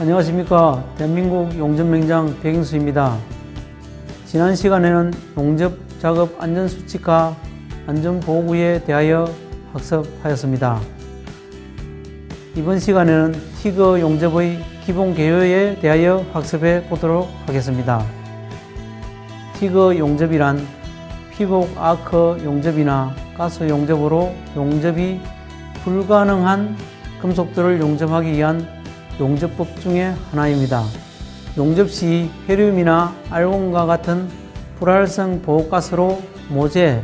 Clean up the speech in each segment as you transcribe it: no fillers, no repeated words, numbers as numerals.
안녕하십니까. 대한민국 용접맹장 백인수입니다. 지난 시간에는 용접 작업 안전수칙과 안전보호구에 대하여 학습하였습니다. 이번 시간에는 티그 용접의 기본 개요에 대하여 학습해 보도록 하겠습니다. 티그 용접이란 피복 아크 용접이나 가스 용접으로 용접이 불가능한 금속들을 용접하기 위한 용접법 중에 하나입니다. 용접 시 헤리움이나 알곤과 같은 불활성 보호가스로 모재,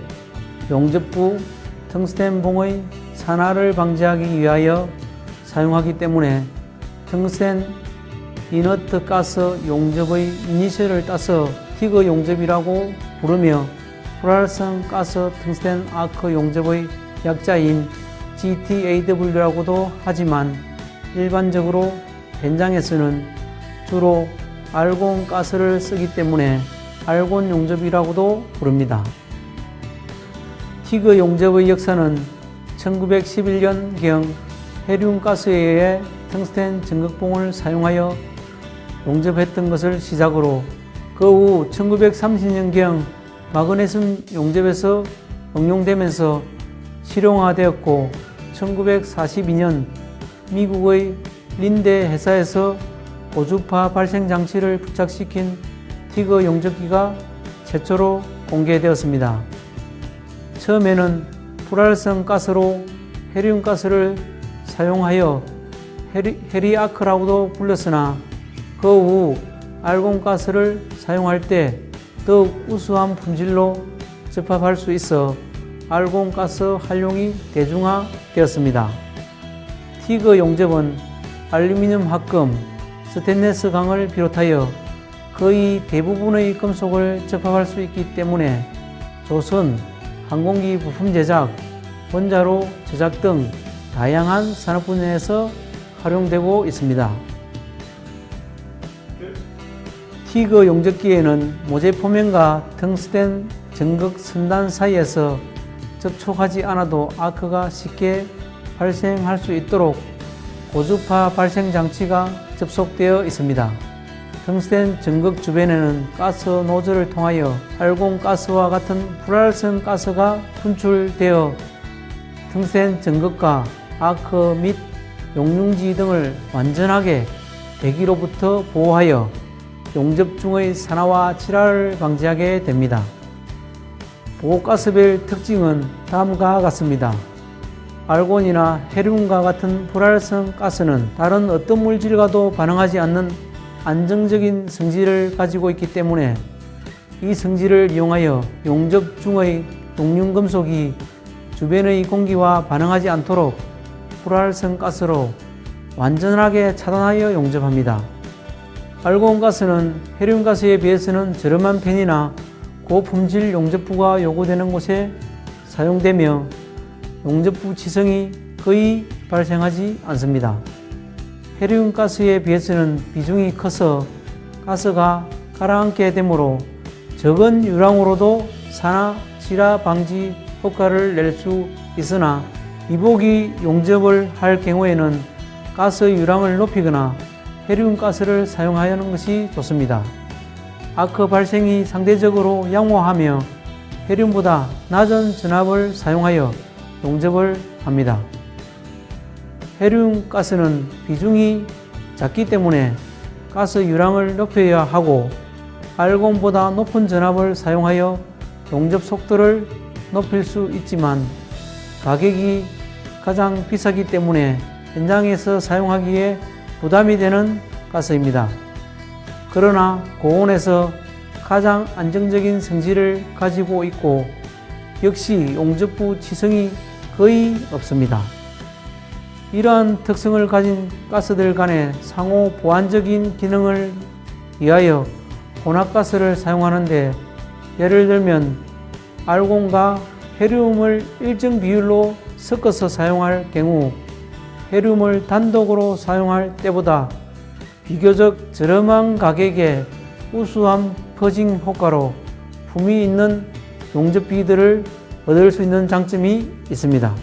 용접부, 텅스텐봉의 산화를 방지하기 위하여 사용하기 때문에 텅스텐 이너트 가스 용접의 이니셜을 따서 티그 용접이라고 부르며 불활성 가스 텅스텐 아크 용접의 약자인 GTAW라고도 하지만 일반적으로 현장에서는 주로 알곤 가스를 쓰기 때문에 알곤 용접이라고도 부릅니다. 티그 용접의 역사는 1911년경 헤리움 가스에 의해 텅스텐 전극봉을 사용하여 용접했던 것을 시작으로 그 후 1930년경 마그네슘 용접에서 응용되면서 실용화되었고 1942년 미국의 린데 회사에서 고주파 발생 장치를 부착시킨 티그 용접기가 최초로 공개되었습니다. 처음에는 불활성 가스로 헤리움 가스를 사용하여 헤리아크라고도 불렸으나 그 후 알곤 가스를 사용할 때 더욱 우수한 품질로 접합할 수 있어 알곤 가스 활용이 대중화되었습니다. 티그 용접은 알루미늄 합금, 스테인리스 강을 비롯하여 거의 대부분의 금속을 접합할 수 있기 때문에 조선, 항공기 부품 제작, 원자로 제작 등 다양한 산업 분야에서 활용되고 있습니다. 티그 용접기에는 모재 표면과 텅스텐 전극 선단 사이에서 접촉하지 않아도 아크가 쉽게 발생할 수 있도록 고주파 발생 장치가 접속되어 있습니다. 텅스텐 전극 주변에는 가스 노즐을 통하여 알곤 가스와 같은 불활성 가스가 분출되어 텅스텐 전극과 아크 및 용융지 등을 완전하게 대기로부터 보호하여 용접 중의 산화와 질화를 방지하게 됩니다. 보호가스별 특징은 다음과 같습니다. 알곤이나 헤리움과 같은 불활성 가스는 다른 어떤 물질과도 반응하지 않는 안정적인 성질을 가지고 있기 때문에 이 성질을 이용하여 용접 중의 용융금속이 주변의 공기와 반응하지 않도록 불활성 가스로 완전하게 차단하여 용접합니다. 알곤 가스는 헤리움 가스에 비해서는 저렴한 편이나 고품질 용접부가 요구되는 곳에 사용되며 용접부 지성이 거의 발생하지 않습니다. 헤리움 가스에 비해서는 비중이 커서 가스가 가라앉게 되므로 적은 유량으로도 산화, 질화 방지 효과를 낼 수 있으나 이보기 용접을 할 경우에는 가스 유량을 높이거나 헤리움 가스를 사용하는 것이 좋습니다. 아크 발생이 상대적으로 양호하며 헤리움보다 낮은 전압을 사용하여 용접을 합니다. 헤리움 가스는 비중이 작기 때문에 가스 유량을 높여야 하고 알곤보다 높은 전압을 사용하여 용접 속도를 높일 수 있지만 가격이 가장 비싸기 때문에 현장에서 사용하기에 부담이 되는 가스입니다. 그러나 고온에서 가장 안정적인 성질을 가지고 있고 역시 용접부 지성이 거의 없습니다. 이러한 특성을 가진 가스들 간의 상호 보완적인 기능을 위하여 혼합가스를 사용하는데 예를 들면 알곤과 헤리움을 일정 비율로 섞어서 사용할 경우 헤리움을 단독으로 사용할 때보다 비교적 저렴한 가격에 우수한 퍼징 효과로 품위 있는 용접비들을 얻을 수 있는 장점이 있습니다.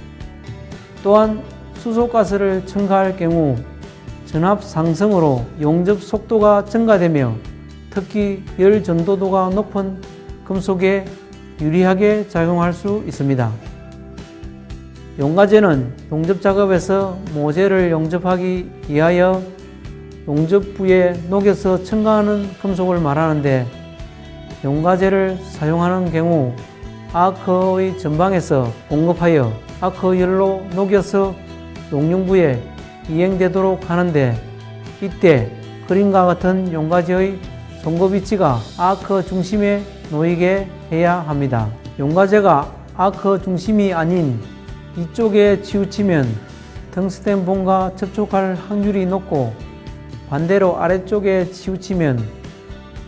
또한 수소가스를 첨가할 경우 전압 상승으로 용접 속도가 증가되며 특히 열 전도도가 높은 금속에 유리하게 작용할 수 있습니다. 용가제는 용접 작업에서 모재를 용접하기 위하여 용접부에 녹여서 첨가하는 금속을 말하는데, 용가제를 사용하는 경우 아크의 전방에서 공급하여 아크열로 녹여서 용융부에 이행되도록 하는데, 이때 그림과 같은 용가제의 송급 위치가 아크 중심에 놓이게 해야 합니다. 용가제가 아크 중심이 아닌 이쪽에 치우치면 텅스텐봉과 접촉할 확률이 높고, 반대로 아래쪽에 치우치면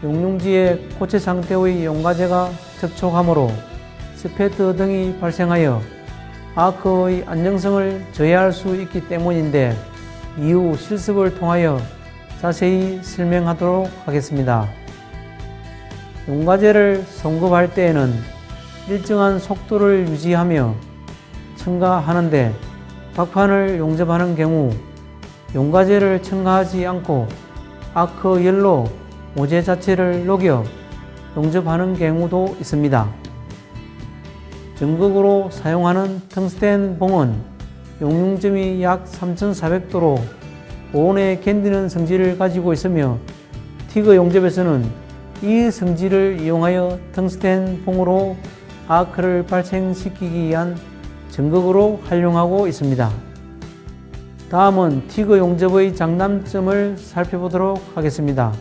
용융지에 고체 상태의 용가제가 접촉하므로 스패터 등이 발생하여 아크의 안정성을 저해할 수 있기 때문인데, 이후 실습을 통하여 자세히 설명하도록 하겠습니다. 용가제를 송급할 때에는 일정한 속도를 유지하며 첨가하는데, 박판을 용접하는 경우 용가제를 첨가하지 않고 아크열로 모재 자체를 녹여 용접하는 경우도 있습니다. 전극으로 사용하는 텅스텐 봉은 용융점이 약 3400도로 고온에 견디는 성질을 가지고 있으며, 티그 용접에서는 이 성질을 이용하여 텅스텐 봉으로 아크를 발생시키기 위한 전극으로 활용하고 있습니다. 다음은 티그 용접의 장단점을 살펴보도록 하겠습니다.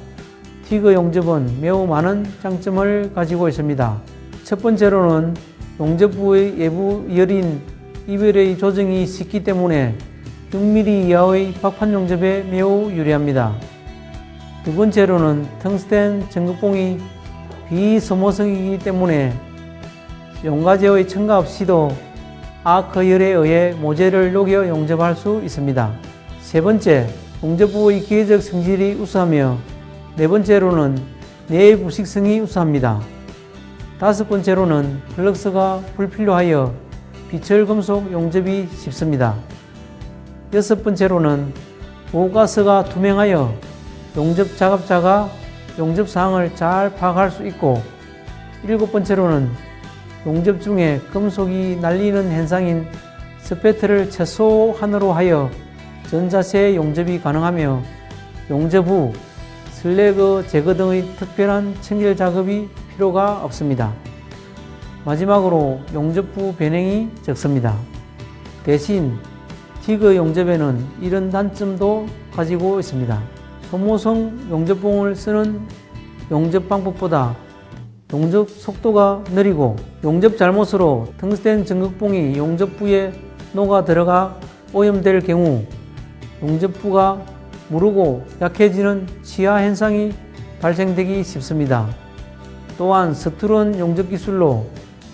티그 용접은 매우 많은 장점을 가지고 있습니다. 첫 번째로는 용접부의 외부 열인 이별의 조정이 쉽기 때문에 6mm 이하의 박판 용접에 매우 유리합니다. 두 번째로는 텅스텐 전극봉이 비소모성이기 때문에 용가제의 첨가 없이도 아크열에 의해 모재를 녹여 용접할 수 있습니다. 세 번째, 용접부의 기계적 성질이 우수하며, 네 번째로는 내부식성이 우수합니다. 다섯 번째로는 플럭스가 불필요하여 비철금속 용접이 쉽습니다. 여섯 번째로는 보호가스가 투명하여 용접 작업자가 용접 사항을 잘 파악할 수 있고, 일곱 번째로는 용접 중에 금속이 날리는 현상인 스패트를 최소한으로 하여 전자세 용접이 가능하며, 용접 후 슬래그 제거 등의 특별한 청결 작업이 필요가 없습니다. 마지막으로 용접부 변형이 적습니다. 대신 티그 용접에는 이런 단점도 가지고 있습니다. 소모성 용접봉을 쓰는 용접 방법보다 용접 속도가 느리고, 용접 잘못으로 텅스텐 전극봉이 용접부에 녹아 들어가 오염될 경우 용접부가 무르고 약해지는 치아 현상이 발생되기 쉽습니다. 또한 서투른 용접 기술로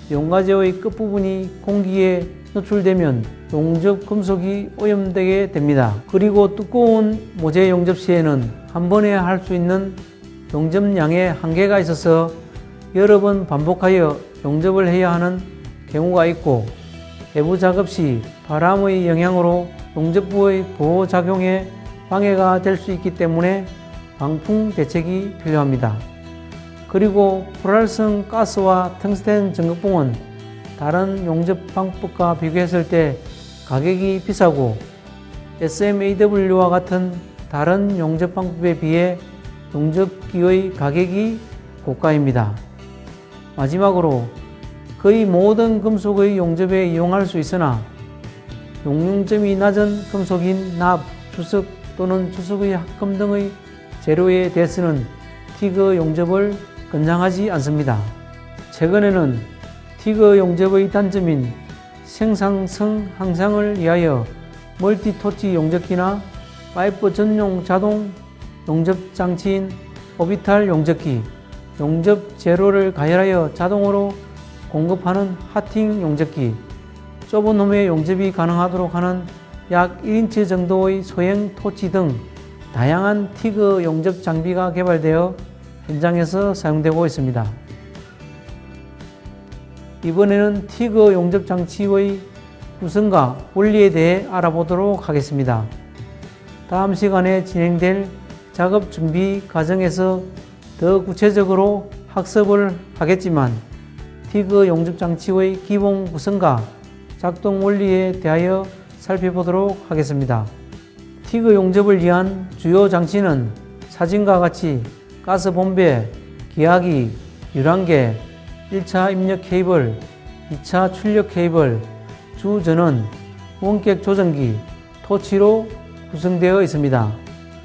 용가제의 끝부분이 공기에 노출되면 용접 금속이 오염되게 됩니다. 그리고 두꺼운 모재 용접 시에는 한 번에 할 수 있는 용접량에 한계가 있어서 여러 번 반복하여 용접을 해야 하는 경우가 있고, 외부 작업 시 바람의 영향으로 용접부의 보호작용에 방해가 될 수 있기 때문에 방풍 대책이 필요합니다. 그리고 포랄성 가스와 텅스텐 전극봉은 다른 용접 방법과 비교했을 때 가격이 비싸고, SMAW와 같은 다른 용접 방법에 비해 용접기의 가격이 고가입니다. 마지막으로 거의 모든 금속의 용접에 이용할 수 있으나 용융점이 낮은 금속인 납, 주석 또는 주석의 합금 등의 재료에 대해서는 티그 용접을 권장하지 않습니다. 최근에는 티그 용접의 단점인 생산성 향상을 위하여 멀티토치 용접기나 파이프 전용 자동 용접 장치인 오비탈 용접기, 용접 재료를 가열하여 자동으로 공급하는 하팅 용접기, 좁은 홈에 용접이 가능하도록 하는 약 1인치 정도의 소형 토치 등 다양한 티그 용접 장비가 개발되어 현장에서 사용되고 있습니다. 이번에는 티그 용접 장치의 구성과 원리에 대해 알아보도록 하겠습니다. 다음 시간에 진행될 작업 준비 과정에서 더 구체적으로 학습을 하겠지만 티그 용접 장치의 기본 구성과 작동 원리에 대하여 살펴보도록 하겠습니다. 티그 용접을 위한 주요 장치는 사진과 같이 가스 본배, 기화기, 유랑계, 1차 입력 케이블, 2차 출력 케이블, 주전원, 원격 조정기, 토치로 구성되어 있습니다.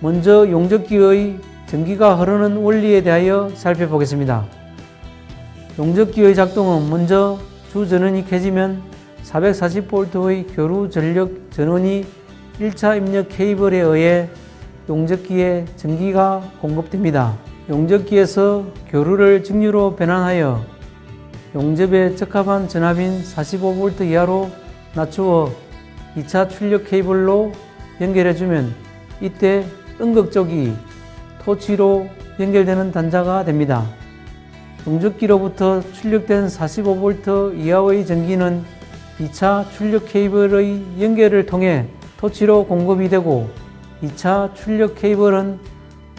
먼저 용접기의 전기가 흐르는 원리에 대하여 살펴보겠습니다. 용접기의 작동은 먼저 주전원이 켜지면 440V의 교류 전력 전원이 1차 입력 케이블에 의해 용접기에 전기가 공급됩니다. 용접기에서 교류를 직류로 변환하여 용접에 적합한 전압인 45V 이하로 낮추어 2차 출력 케이블로 연결해주면 이때 음극 쪽이 토치로 연결되는 단자가 됩니다. 용접기로부터 출력된 45V 이하의 전기는 2차 출력 케이블의 연결을 통해 토치로 공급이 되고 2차 출력 케이블은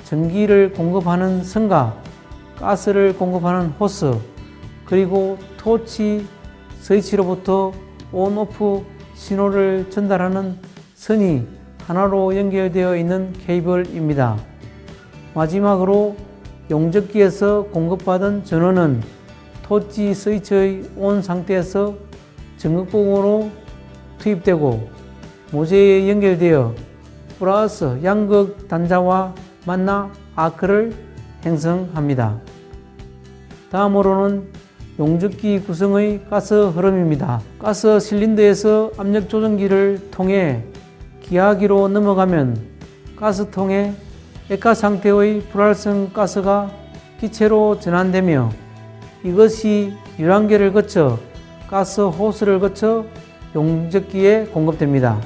전기를 공급하는 선과 가스를 공급하는 호스 그리고 토치 스위치로부터 온-오프 신호를 전달하는 선이 하나로 연결되어 있는 케이블입니다. 마지막으로 용접기에서 공급받은 전원은 토치 스위치의 온 상태에서 전극봉으로 투입되고 모재에 연결되어 플러스 양극 단자와 만나 아크를 형성합니다. 다음으로는 용접기 구성의 가스 흐름입니다. 가스 실린더에서 압력 조정기를 통해 기화기로 넘어가면 가스통에 액화 상태의 불활성 가스가 기체로 전환되며 이것이 유랑계를 거쳐 가스 호스를 거쳐 용접기에 공급됩니다.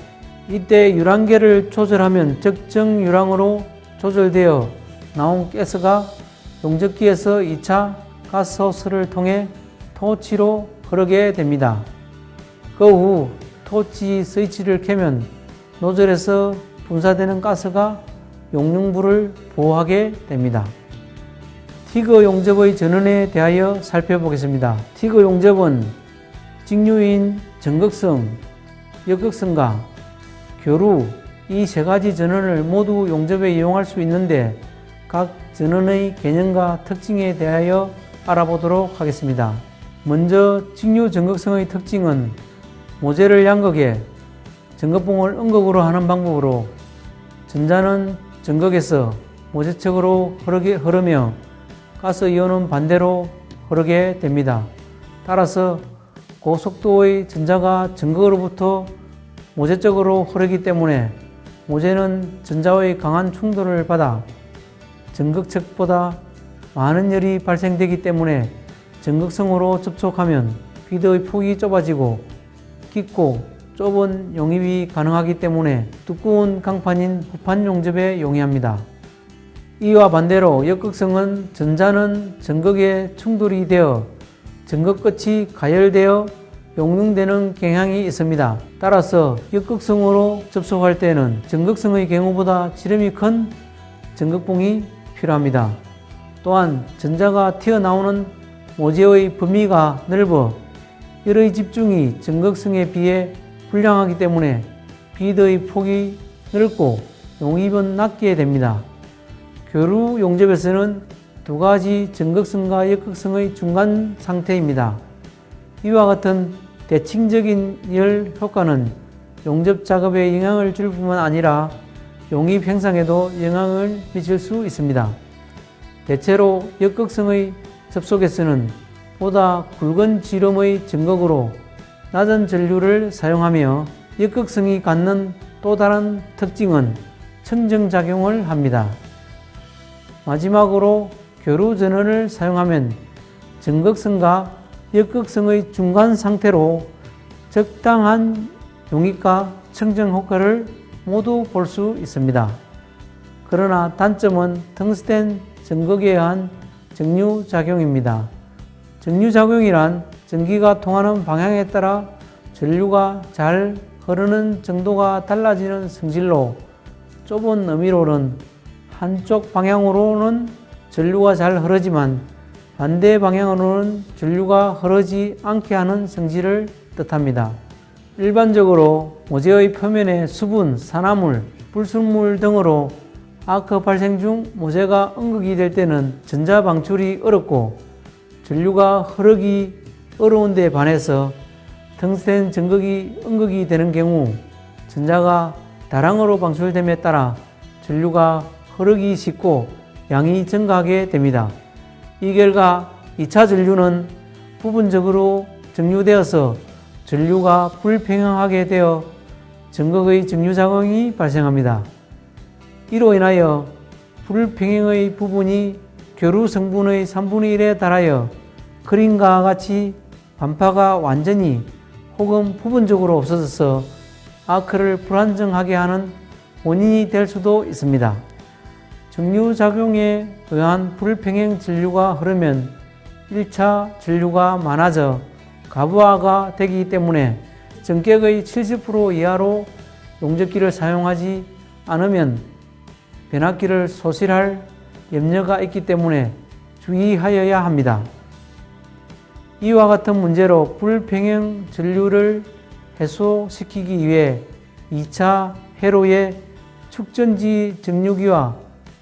이때 유랑계를 조절하면 적정 유랑으로 조절되어 나온 가스가 용접기에서 2차 가스 호스를 통해 토치로 흐르게 됩니다. 그 후 토치 스위치를 켜면 노즐에서 분사되는 가스가 용융부를 보호하게 됩니다. 티그 용접의 전원에 대하여 살펴보겠습니다. 티그 용접은 직류인 전극성, 역극성과 교류 이 세 가지 전원을 모두 용접에 이용할 수 있는데 각 전원의 개념과 특징에 대하여 알아보도록 하겠습니다. 먼저 직류 전극성의 특징은 모재를 양극에 전극봉을 음극으로 하는 방법으로 전자는 전극에서 모재측으로 흐르며 가스 이온은 반대로 흐르게 됩니다. 따라서 고속도의 전자가 전극으로부터 모재 쪽으로 흐르기 때문에 모재는 전자의 강한 충돌을 받아 전극 측보다 많은 열이 발생되기 때문에 전극성으로 접촉하면 피드의 폭이 좁아지고 깊고 좁은 용입이 가능하기 때문에 두꺼운 강판인 후판 용접에 용이합니다. 이와 반대로 역극성은 전자는 전극에 충돌이 되어 전극 끝이 가열되어 용융되는 경향이 있습니다. 따라서 역극성으로 접촉할 때는 전극성의 경우보다 지름이 큰 전극봉이 필요합니다. 또한 전자가 튀어나오는 모재의 범위가 넓어 열의 집중이 전극성에 비해 불량하기 때문에 피드의 폭이 넓고 용입은 낮게 됩니다. 교류 용접에서는 두 가지 전극성과 역극성의 중간 상태입니다. 이와 같은 대칭적인 열 효과는 용접 작업에 영향을 줄 뿐만 아니라 용입 형상에도 영향을 미칠 수 있습니다. 대체로 역극성의 접속에서는 보다 굵은 지름의 전극으로 낮은 전류를 사용하며 역극성이 갖는 또 다른 특징은 청정작용을 합니다. 마지막으로 교류 전원을 사용하면 전극성과 역극성의 중간 상태로 적당한 용입과 청정 효과를 모두 볼 수 있습니다. 그러나 단점은 텅스텐 전극에 의한 정류작용입니다. 정류작용이란 전기가 통하는 방향에 따라 전류가 잘 흐르는 정도가 달라지는 성질로 좁은 의미로는 한쪽 방향으로는 전류가 잘 흐르지만 반대 방향으로는 전류가 흐르지 않게 하는 성질을 뜻합니다. 일반적으로 모재의 표면에 수분, 산화물, 불순물 등으로 아크 발생 중 모재가 응극이 될 때는 전자 방출이 어렵고 전류가 흐르기 어려운 데 반해서 텅스텐 전극이 응극이 되는 경우 전자가 다량으로 방출됨에 따라 전류가 흐르기 쉽고 양이 증가하게 됩니다. 이 결과 2차 전류는 부분적으로 정류되어서 전류가 불평형하게 되어 전극의 정류작용이 발생합니다. 이로 인하여 불평형의 부분이 교류 성분의 3분의 1에 달하여 그림과 같이 반파가 완전히 혹은 부분적으로 없어져서 아크를 불안정하게 하는 원인이 될 수도 있습니다. 정류작용에 의한 불평형 전류가 흐르면 1차 전류가 많아져 가부하가 되기 때문에 전격의 70% 이하로 용접기를 사용하지 않으면 변압기를 소실할 염려가 있기 때문에 주의하여야 합니다. 이와 같은 문제로 불평형 전류를 해소시키기 위해 2차 회로에 축전지 정류기와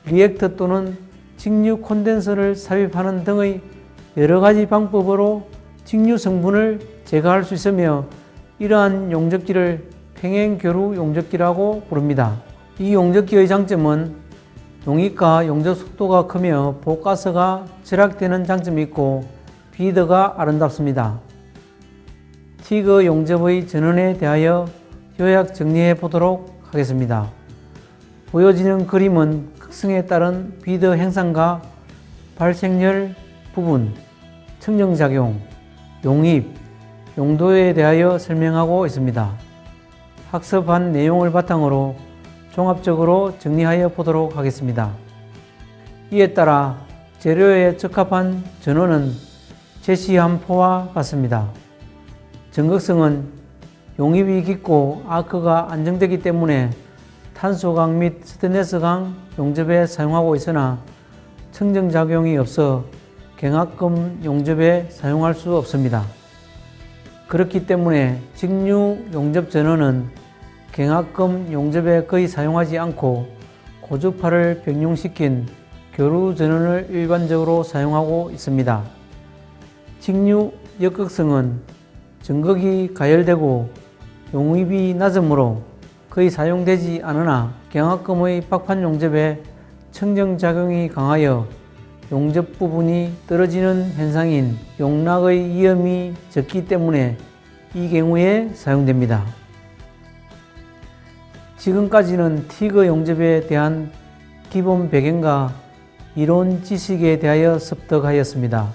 리액터 또는 직류 콘덴서를 삽입하는 등의 여러 가지 방법으로 직류 성분을 제거할 수 있으며 이러한 용접기를 평행교류 용접기라고 부릅니다. 이 용접기의 장점은 용입과 용접 속도가 크며 보가스가 절약되는 장점이 있고 비더가 아름답습니다. 티그 용접의 전원에 대하여 요약 정리해 보도록 하겠습니다. 보여지는 그림은 극성에 따른 비더 행상과 발생열 부분, 청정작용, 용입, 용도에 대하여 설명하고 있습니다. 학습한 내용을 바탕으로 종합적으로 정리하여 보도록 하겠습니다. 이에 따라 재료에 적합한 전원은 제시한 포와 같습니다. 전극성은 용입이 깊고 아크가 안정되기 때문에 탄소강 및 스테인리스강 용접에 사용하고 있으나 청정작용이 없어 경합금 용접에 사용할 수 없습니다. 그렇기 때문에 직류 용접 전원은 경합금 용접에 거의 사용하지 않고 고주파를 병용시킨 교류 전원을 일반적으로 사용하고 있습니다. 직류 역극성은 전극이 가열되고 용입이 낮으므로 거의 사용되지 않으나 경합금의 박판 용접에 청정작용이 강하여 용접 부분이 떨어지는 현상인 용락의 위험이 적기 때문에 이 경우에 사용됩니다. 지금까지는 티그 용접에 대한 기본 배경과 이론 지식에 대하여 습득하였습니다.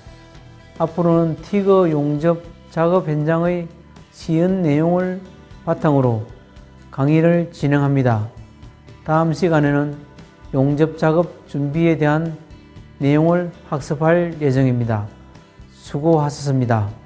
앞으로는 티그 용접 작업 현장의 시연 내용을 바탕으로 강의를 진행합니다. 다음 시간에는 용접 작업 준비에 대한 내용을 학습할 예정입니다. 수고하셨습니다.